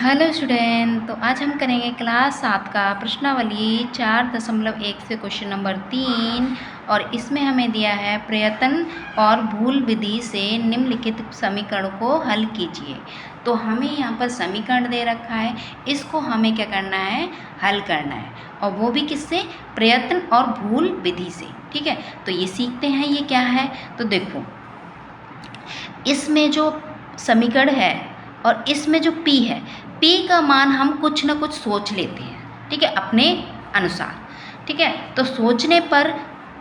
Hello student, तो आज हम करेंगे क्लास 7 का प्रश्नावली 4.1 से क्वेश्चन नंबर 3। और इसमें हमें दिया है प्रयत्न और भूल विधि से निम्नलिखित समीकरण को हल कीजिए। तो हमें यहाँ पर समीकरण दे रखा है, इसको हमें क्या करना है, हल करना है, और वो भी किससे, प्रयत्न और भूल विधि से। ठीक है, तो ये सीखते हैं ये क्या है। तो देखो, इसमें जो समीकरण है और इसमें जो p है, p का मान हम कुछ ना कुछ सोच लेते हैं, ठीक है, अपने अनुसार। ठीक है, तो सोचने पर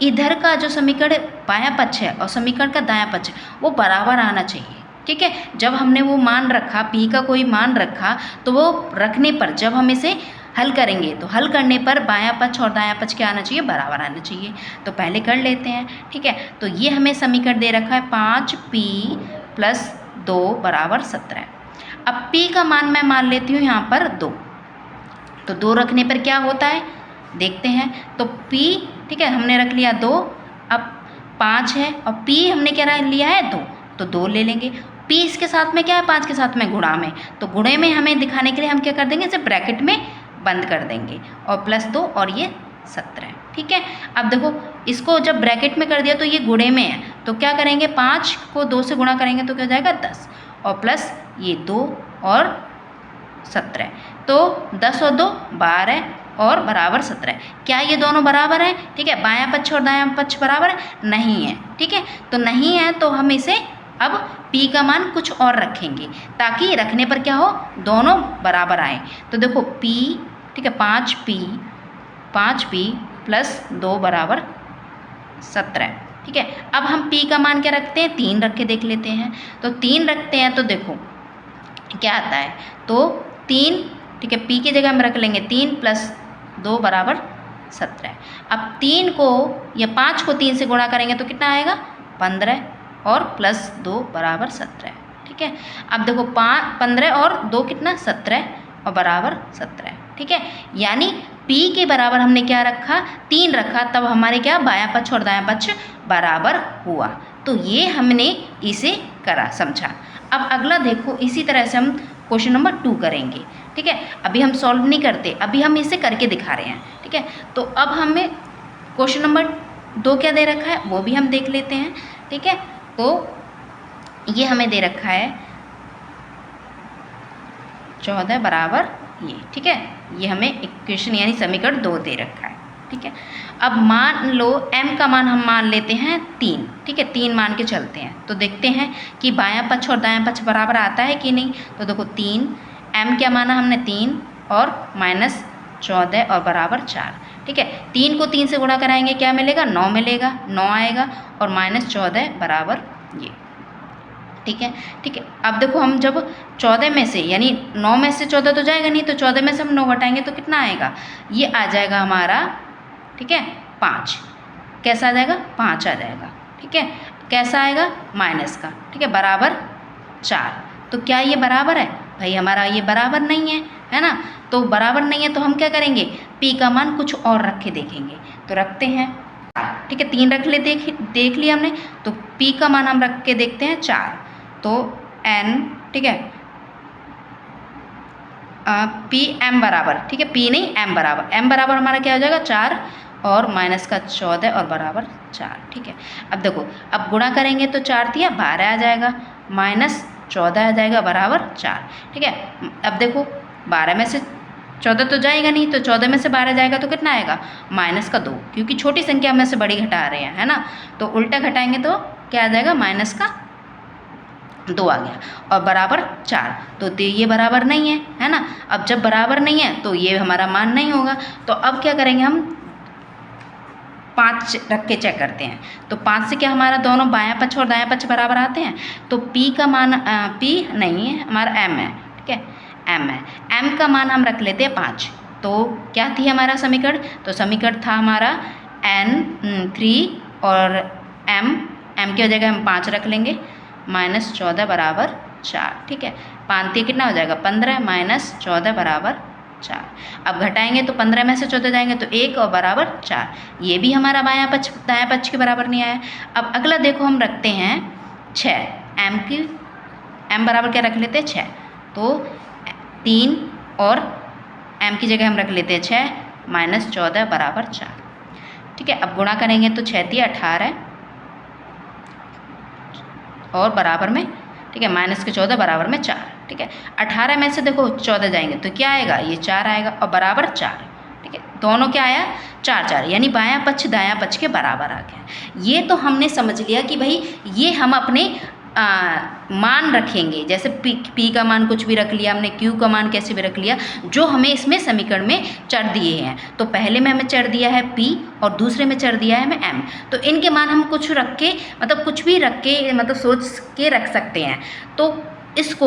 इधर का जो समीकरण बायां पक्ष है और समीकरण का दायां पक्ष है वो बराबर आना चाहिए। ठीक है, जब हमने वो मान रखा, p का कोई मान रखा, तो वो रखने पर जब हम इसे हल करेंगे तो हल करने पर बायां पक्ष और दायां पक्ष क्या आना चाहिए, बराबर आना चाहिए। तो पहले कर लेते हैं। ठीक है, तो ये हमें समीकरण दे रखा है 5p + 2 = 17। अब p का मान मैं मान लेती हूँ यहाँ पर 2। तो 2 रखने पर क्या होता है देखते हैं। तो p, ठीक है, हमने रख लिया 2। अब 5 है और p हमने क्या लिया है 2, तो 2 ले लेंगे। p इसके साथ में क्या है, 5 के साथ में गुणा में, तो गुणे में हमें दिखाने के लिए हम क्या कर देंगे, इसे ब्रैकेट में बंद कर देंगे और +2 और ये 17। ठीक है, अब देखो इसको जब ब्रैकेट में कर दिया तो ये गुणे में है, तो क्या करेंगे, 5 को 2 से गुणा करेंगे तो क्या हो जाएगा 10, और प्लस ये 2 और 17। तो 10 और 2 12 और बराबर 17। क्या ये दोनों बराबर हैं? ठीक है, बायां पक्ष और दायां पक्ष बराबर नहीं है। ठीक है, तो नहीं है तो हम इसे अब p का मान कुछ और रखेंगे ताकि रखने पर क्या हो, दोनों बराबर आए। तो देखो p, ठीक है, 5p + 2 = 17। ठीक है, अब हम p का मान क्या रखते हैं, 3 रख के देख लेते हैं। तो 3 रखते हैं तो देखो क्या आता है, तो 3, ठीक है, p की जगह हम रख लेंगे 3 + 2 = 17। अब 3 को या 5 को 3 से गुणा करेंगे तो कितना आएगा, 15 और +2 = 17। ठीक है, अब देखो 15 और 2 कितना, 17 और बराबर 17। ठीक है, यानी p के बराबर हमने क्या रखा, 3 रखा, तब हमारे क्या बायां पक्ष और दायां पक्ष बराबर हुआ। तो ये हमने इसे करा, समझा। अब अगला देखो, इसी तरह से हम क्वेश्चन नंबर 2 करेंगे। ठीक है, अभी हम सॉल्व नहीं करते, अभी हम इसे करके दिखा रहे हैं। ठीक है, तो अब हमें क्वेश्चन नंबर 2 क्या दे रखा है वो भी हम देख लेते हैं। ठीक है, तो ये हमें दे रखा है 14 बराबर ये। ठीक है, ये हमें इक्वेशन यानी समीकरण 2 दे रखा है। ठीक है, अब मान लो m का मान हम मान लेते हैं 3। ठीक है, 3 मान के चलते हैं तो देखते हैं कि बायां पक्ष और दायां पक्ष बराबर आता है कि नहीं। तो देखो 3, m क्या माना हमने 3 और -14 और बराबर 4। ठीक है, 3 को 3 से गुणा कराएंगे क्या मिलेगा, 9 मिलेगा, 9 आएगा और -14 बराबर ये। ठीक है, ठीक है, अब देखो हम जब 14 में से यानी 9 में से 14 तो जाएगा नहीं, तो 14 में से हम 9 घटाएंगे तो कितना आएगा, ये आ जाएगा हमारा, ठीक है, 5। कैसा आ जाएगा, 5 आ जाएगा। ठीक है, कैसा आएगा, माइनस का। ठीक है, बराबर 4। तो क्या ये बराबर है, भाई हमारा ये बराबर नहीं है ना। तो बराबर नहीं है तो हम क्या करेंगे, p का मान कुछ और रख के देखेंगे। तो रखते हैं, ठीक है, 3 रख ले, देख लिया हमने, तो p का मान हम रख के देखते हैं 4। तो n, ठीक है, p m बराबर, ठीक है, p नहीं m बराबर, m बराबर हमारा क्या हो जाएगा 4 और -14 और बराबर 4। ठीक है, अब देखो, अब गुणा करेंगे तो 4 दिया 12 आ जाएगा, -14 आ जाएगा बराबर 4। ठीक है, अब देखो 12 में से 14 तो जाएगा नहीं, तो 14 में से 12 जाएगा तो कितना आएगा, -2, क्योंकि छोटी संख्या में से बड़ी घटा रहे हैं, है ना। तो उल्टा घटाएंगे तो क्या आ जाएगा, -2 आ गया और बराबर 4। तो ये बराबर नहीं है ना। अब जब बराबर नहीं है तो ये हमारा मान नहीं होगा। तो अब क्या करेंगे, हम 5 रख के चेक करते हैं। तो 5 से क्या हमारा दोनों बायां पक्ष और दायां पक्ष बराबर आते हैं। तो p का मान, p नहीं है हमारा m है। ठीक है, m है, m का मान हम रख लेते हैं 5। तो क्या थी हमारा समीकरण, तो समीकरण था हमारा n3 और m की जगह हम 5 रख लेंगे, -14 बराबर 4। ठीक है, 5 कितना हो जाएगा 15, -14 बराबर 4। अब घटाएंगे तो 15 में से 14 जाएंगे तो 1 और बराबर 4। ये भी हमारा बायां पक्ष दायां पक्ष के बराबर नहीं आया। अब अगला देखो, हम रखते हैं 6, m बराबर क्या रख लेते हैं 6। तो 3 और m की जगह हम रख लेते हैं 6 माइनस 14 बराबर 4। ठीक है, अब गुणा करेंगे तो 6 × 18 और बराबर में, ठीक है, माइनस के 14 बराबर में 4। ठीक है, 18 में से देखो 14 जाएंगे तो क्या आएगा, ये 4 आएगा और बराबर 4। ठीक है, दोनों क्या आया 4 4, यानी बायां पक्ष दायां पक्ष के बराबर आ गया। ये तो हमने समझ लिया कि भाई ये हम अपने मान रखेंगे, जैसे p का मान कुछ भी रख लिया हमने, q का मान कैसे भी रख लिया, जो हमें इसमें समीकरण में चर दिए हैं। तो पहले में हमें चर दिया है p और दूसरे में चर दिया है हमें m, तो इनके मान हम कुछ रख के, मतलब कुछ भी रख के, मतलब सोच के रख सकते हैं। तो इसको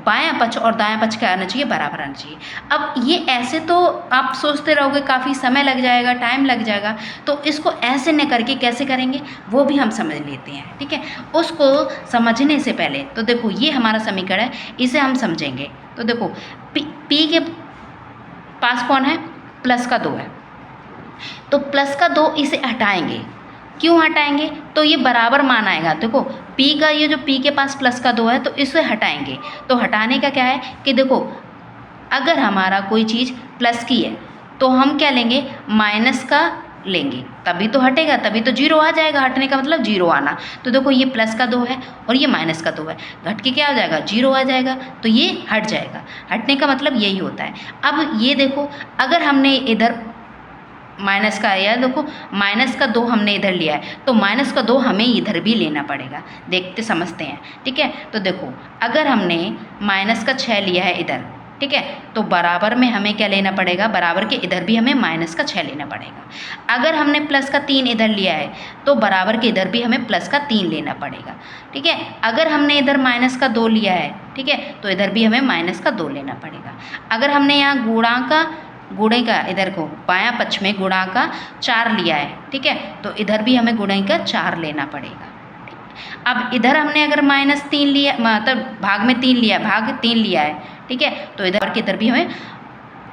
बायां पक्ष और दायां पक्ष क्या आना चाहिए, बराबर आना चाहिए। अब ये ऐसे तो आप सोचते रहोगे, काफ़ी समय लग जाएगा, टाइम लग जाएगा, तो इसको ऐसे न करके कैसे करेंगे वो भी हम समझ लेते हैं। ठीक है, उसको समझने से पहले तो देखो ये हमारा समीकरण है, इसे हम समझेंगे। तो देखो p के पास कौन है, प्लस का 2 है, तो प्लस का 2 इसे हटाएंगे। क्यों हटाएंगे, तो ये बराबर मान आएगा। देखो p का, ये जो p के पास प्लस का 2 है तो इसे हटाएंगे। तो हटाने का क्या है कि देखो अगर हमारा कोई चीज़ प्लस की है तो हम क्या लेंगे, माइनस का लेंगे, तभी तो हटेगा, तभी तो 0 आ जाएगा। हटने का मतलब 0 आना। तो देखो ये प्लस का 2 है और ये माइनस का 2 है, घट के क्या हो जाएगा, 0 आ जाएगा, तो ये हट जाएगा। हटने का मतलब यही होता है। अब ये देखो अगर हमने इधर माइनस का आया, देखो माइनस का 2 हमने इधर लिया है तो माइनस का 2 हमें इधर भी लेना पड़ेगा। देखते समझते हैं। ठीक है, तो देखो अगर हमने माइनस का 6 लिया है इधर, ठीक है, तो बराबर में हमें क्या लेना पड़ेगा, बराबर के इधर भी हमें माइनस का 6 लेना पड़ेगा। अगर हमने प्लस का 3 इधर लिया है तो बराबर के इधर भी हमें प्लस का 3 लेना पड़ेगा। ठीक है, अगर हमने इधर माइनस का 2 लिया है, ठीक है, तो इधर भी हमें माइनस का 2 लेना पड़ेगा। अगर हमने यहाँ गुणे का इधर को बायां पक्ष में गुणा का 4 लिया है, ठीक है, तो इधर भी हमें गुणे का 4 लेना पड़ेगा। अब इधर हमने अगर -3 लिया, मतलब भाग में 3 लिया, भाग 3 लिया है, ठीक है, तो इधर के इधर भी हमें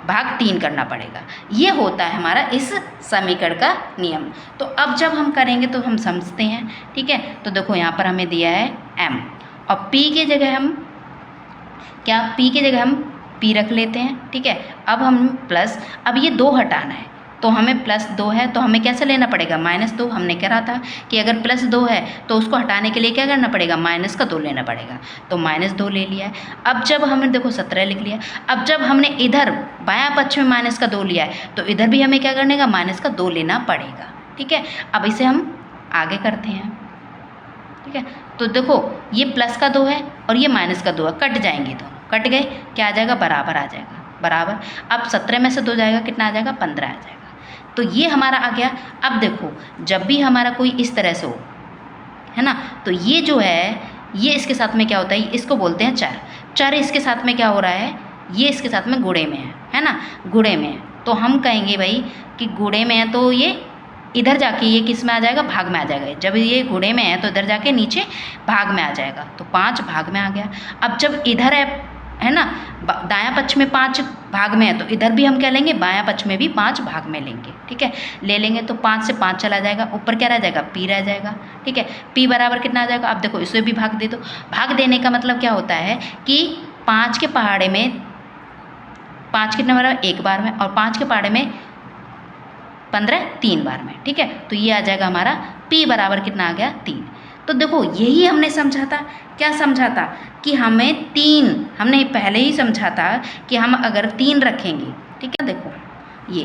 भाग 3 करना पड़ेगा। ये होता है हमारा इस समीकरण का नियम। तो अब जब हम करेंगे तो हम समझते हैं। ठीक है, तो देखो यहाँ पर हमें दिया है m और p की जगह हम क्या, p की जगह हम p रख लेते हैं। ठीक है, अब हम प्लस, अब ये 2 हटाना है तो हमें प्लस 2 है तो हमें कैसे लेना पड़ेगा, -2। हमने कह रहा था कि अगर प्लस 2 है तो उसको हटाने के लिए क्या करना पड़ेगा, माइनस का 2 लेना पड़ेगा, तो -2 ले लिया है। अब जब हमने देखो 17 लिख लिया। अब जब हमने इधर बायां पक्ष में माइनस का 2 लिया है तो इधर भी हमें क्या करने का, माइनस का 2 लेना पड़ेगा। ठीक है, अब इसे हम आगे करते हैं। ठीक है, तो देखो ये प्लस का 2 है और ये माइनस का 2 है, कट जाएंगे, दोनों कट गए, क्या आ जाएगा, बराबर आ जाएगा, बराबर। अब 17 में से 2 जाएगा, कितना आ जाएगा, 15 आ जाएगा। तो ये हमारा आ गया। अब देखो जब भी हमारा कोई इस तरह से हो, है ना, तो ये जो है ये इसके साथ में क्या होता है, इसको बोलते हैं चर। चर इसके साथ में क्या हो रहा है, ये इसके साथ में गुणे में है ना, गुणे में है। तो हम कहेंगे भाई कि गुणे में है तो ये इधर जाके ये किस में आ जाएगा, भाग में आ जाएगा। जब ये गुणे में है तो इधर जाके नीचे भाग में आ जाएगा, तो 5 भाग में आ गया। अब जब इधर है ना, दायां पक्ष में 5 भाग में है तो इधर भी हम क्या लेंगे, बायां पक्ष में भी 5 भाग में लेंगे। ठीक है, ले लेंगे तो 5 से 5 चला जाएगा, ऊपर क्या रह जाएगा, p रह जाएगा। ठीक है, p बराबर कितना आ जाएगा, अब देखो इसे भी भाग दे दो। भाग देने का मतलब क्या होता है कि 5 के पहाड़े में 5 कितने बार, 1 बार में, और 5 के पहाड़े में 15 3 बार में। ठीक है, तो ये आ जाएगा हमारा p बराबर कितना आ गया, 3। तो देखो यही हमने समझा था। क्या समझा था कि हमें 3, हमने पहले ही समझा था कि हम अगर 3 रखेंगे, ठीक है, देखो ये,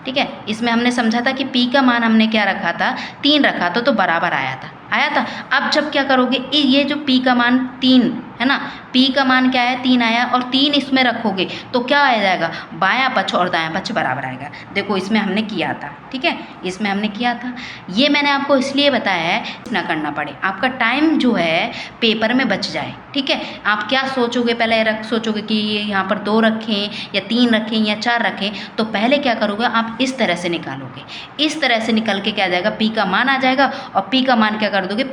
ठीक है, इसमें हमने समझा था कि p का मान हमने क्या रखा था, 3 रखा था, तो बराबर आया था। अब जब क्या करोगे, ये जो p का मान 3 है ना, p का मान क्या है, 3 आया, और 3 इसमें रखोगे तो क्या आ जाएगा, बायां पक्ष और दायां पक्ष बराबर आएगा। देखो इसमें हमने किया था, ठीक है, इसमें हमने किया था। ये मैंने आपको इसलिए बताया है ना करना पड़े, आपका टाइम जो है पेपर में बच जाए। ठीक है, आप क्या सोचोगे, पहले सोचोगे कि ये यहाँ पर 2 रखें या 3 रखें या 4 रखें, तो पहले क्या करोगे, आप इस तरह से निकालोगे। इस तरह से निकल के क्या आ जाएगा, p का मान आ जाएगा, और p का मान क्या कर दोगे,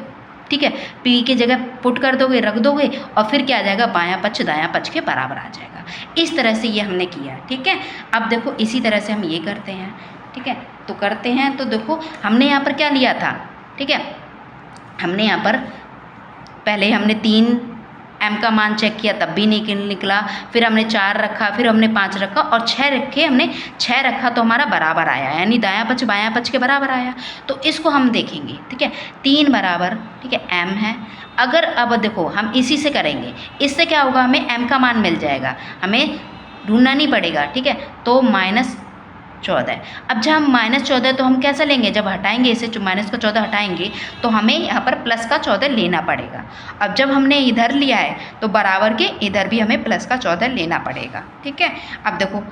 ठीक है, p की जगह पुट कर दोगे, रख दोगे, और फिर क्या आ जाएगा, बायां पक्ष दायां पक्ष के बराबर आ जाएगा। इस तरह से ये हमने किया। ठीक है, अब देखो इसी तरह से हम ये करते हैं। ठीक है, तो करते हैं, तो देखो हमने यहाँ पर क्या लिया था, ठीक है, हमने यहाँ पर पहले हमने 3 m का मान चेक किया तब भी नहीं निकला, फिर हमने 4 रखा, फिर हमने 5 रखा और 6 रखे, हमने 6 रखा तो हमारा बराबर आया, यानी दायां पक्ष बायां पक्ष के बराबर आया। तो इसको हम देखेंगे, ठीक है। 3 बराबर, ठीक है, m है। अगर अब देखो हम इसी से करेंगे, इससे क्या होगा, हमें m का मान मिल जाएगा, हमें ढूंढना नहीं पड़ेगा, ठीक है। तो -14। अब जब हम -14 तो हम कैसा लेंगे, जब हटाएंगे इसे, माइनस का 14 हटाएंगे तो हमें यहाँ पर प्लस का 14 लेना पड़ेगा। अब जब हमने इधर लिया है तो बराबर के इधर भी हमें प्लस का 14 लेना पड़ेगा, ठीक है। अब देखो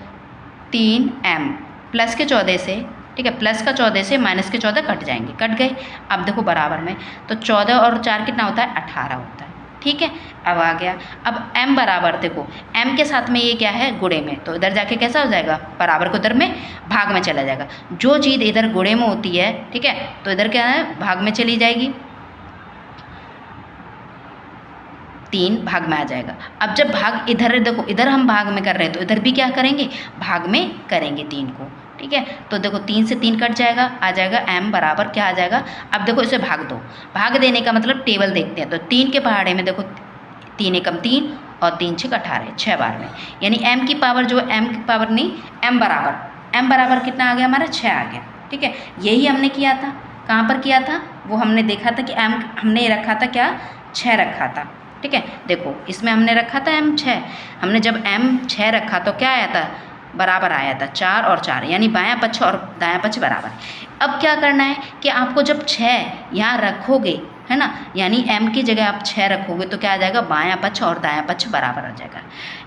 3m प्लस के 14 से, ठीक है, प्लस का 14 से माइनस के 14 कट जाएंगे, कट गए। अब देखो बराबर में, तो 14 और 4 कितना होता है, 18 होता है, ठीक है। अब आ गया, अब m बराबर, देखो m के साथ में ये क्या है, गुणे में, तो इधर जाके कैसा हो जाएगा, बराबर को इधर में भाग में चला जाएगा। जो चीज़ इधर गुणे में होती है, ठीक है, तो इधर क्या है, भाग में चली जाएगी, 3 भाग में आ जाएगा। अब जब भाग इधर, देखो इधर हम भाग में कर रहे हैं तो इधर भी क्या करेंगे, भाग में करेंगे 3 को, ठीक है। तो देखो 3 से 3 कट जाएगा, आ जाएगा m बराबर क्या आ जाएगा। अब देखो इसे भाग दो, भाग देने का मतलब टेबल देखते हैं, तो 3 के पहाड़े में देखो 3 एकम 3 और 3 6 18, 6 बार में, यानी m की पावर जो m की पावर नहीं, m बराबर कितना आ गया हमारा, 6 आ गया, ठीक है। यही हमने किया था, कहाँ पर किया था, वो हमने देखा था कि m हमने रखा था क्या, 6 रखा था, ठीक है। देखो इसमें हमने रखा था m 6, हमने जब m 6 रखा तो क्या आया था, बराबर आया था 4 और 4, यानी बायां पक्ष और दायां पक्ष बराबर। अब क्या करना है कि आपको जब 6 यहाँ रखोगे, है ना, यानी m की जगह आप 6 रखोगे तो क्या आ जाएगा, बायां पक्ष और दायां पक्ष बराबर आ जाएगा।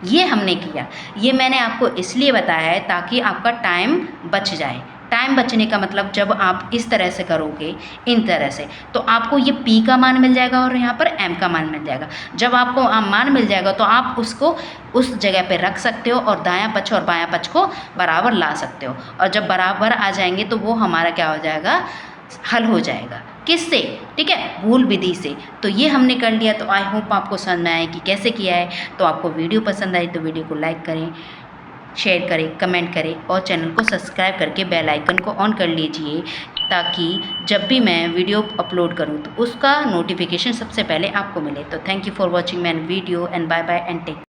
ये हमने किया, ये मैंने आपको इसलिए बताया है ताकि आपका टाइम बच जाए। टाइम बचने का मतलब जब आप इस तरह से करोगे, इन तरह से, तो आपको ये p का मान मिल जाएगा और यहाँ पर m का मान मिल जाएगा। जब आपको मान मिल जाएगा तो आप उसको उस जगह पे रख सकते हो और दायां पक्ष और बायां पक्ष को बराबर ला सकते हो, और जब बराबर आ जाएंगे तो वो हमारा क्या हो जाएगा, हल हो जाएगा। किससे, ठीक है, भूल विधि से। तो ये हमने कर लिया। तो आई होप आपको समझ में आए कि कैसे किया है। तो आपको वीडियो पसंद आई तो वीडियो को लाइक करें, शेयर करें, कमेंट करें और चैनल को सब्सक्राइब करके बेल आइकन को ऑन कर लीजिए, ताकि जब भी मैं वीडियो अपलोड करूं तो उसका नोटिफिकेशन सबसे पहले आपको मिले। तो thank you for watching my video and bye bye and take.